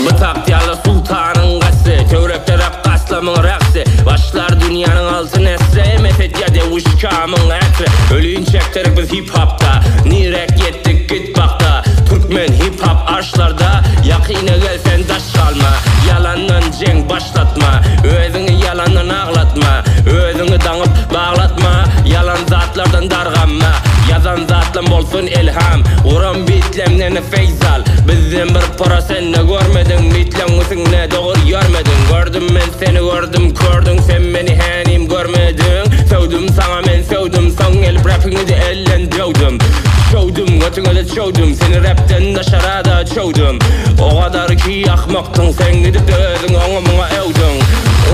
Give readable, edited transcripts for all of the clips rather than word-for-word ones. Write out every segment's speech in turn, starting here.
Bıtakyalı sultanın qası, Tövrekler akkaslamın raqsı. Başlar dünyanın altın esre, Mefet ya devuş kamın etri. Ölüyün çektirik biz hip hopta, Nirek yettik git bakta. Türkmen hip hop arşlarda, Yakine gelsen daş kalma. Yalandan cenk başlatma, Özünü yalandan ağlatma. Özünü danıp bağlatma, Yalan zatlardan darganma. Yazan zatlan bolsun ilham, Uran bitlemlerini feyzal. Bizden bir para sen ne görmedin, Bitlemlisin ne doğru görmedin. Gördüm ben seni gördüm, kördün sen beni henim görmedin. Sevdim sana ben sevdim, son gelip rapini de ellen dövdüm. Şovdum, götüne de çövdüm, seni rapten dışarıda çövdüm. O kadar ki akmaktın, sen gidip de özün onumuna evdin.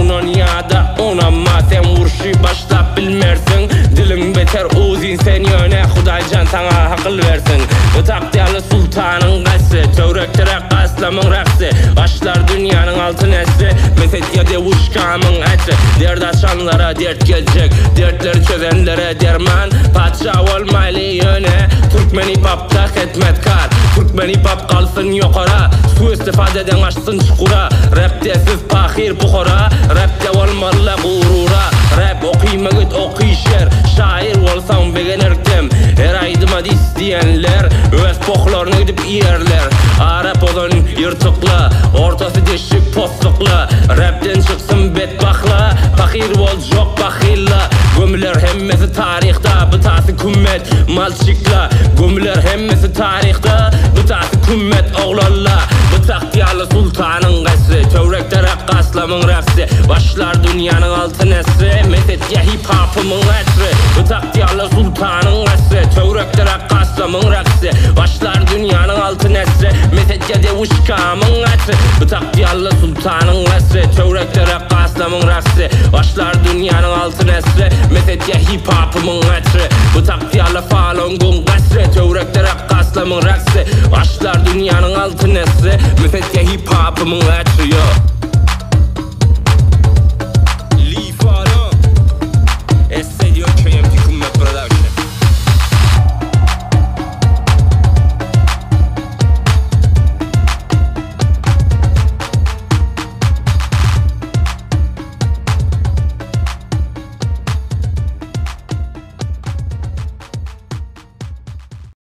Unan ya da unanma, sen vuruşu başlap bilmersin. Dilin beter uzin sen yöne, Hudaycan sana akıl versin. Bıtakyalı sultanın qası, Tövrektere qaslamın raqsı. Başlar dünyanın altın esri, Mefet ya devuş kamın etri. Dert açanlara dert gelecek, dertleri çözenlere derman. Padşah olmaylı yöne, Türkmen hip hop'ta hizmetkar. Türkmen hip hop kalsın yokara, su istifadeden açsın çukura. Rapte siz pahir bukhara, rapte olmalı gurura. Rap okuyma git okuyşer, şair olsam beğenirdim. Her aydıma isteyenler, öz poklarını gidip yerler. Arap olan yırtıkla, ortası deşik postukla. Rapten çıksın bedbakla, fakir ol çok bakilla. Gömüler hemmesi tarihta, bıtası kümmet malçıkla. Gömüler hemmesi tarihta, bıtası kümmet oğlalla. Bıtakyalı sultanın qası, Tövrektere qaslamın raqsı. Başlar dünyanın altın esri, Mefet ya hip hop'ımın etri. Bıtakyalı sultanın qası, Tövrektere qaslamın raqsı. Başlar dünyanın altın esri, Mefet ya devuş kamın etri. Bıtakyalı sultanın qası, Tövrektere qaslamın raqsı. Başlar dünyanın altın esri, Mefet ya hip hop'ımın etri. Bıtakyalı falongun qası, Tövrektere qaslamın raqsı. Başlar dünyanın altın esri, Mefet ya hip hop'ımın etri.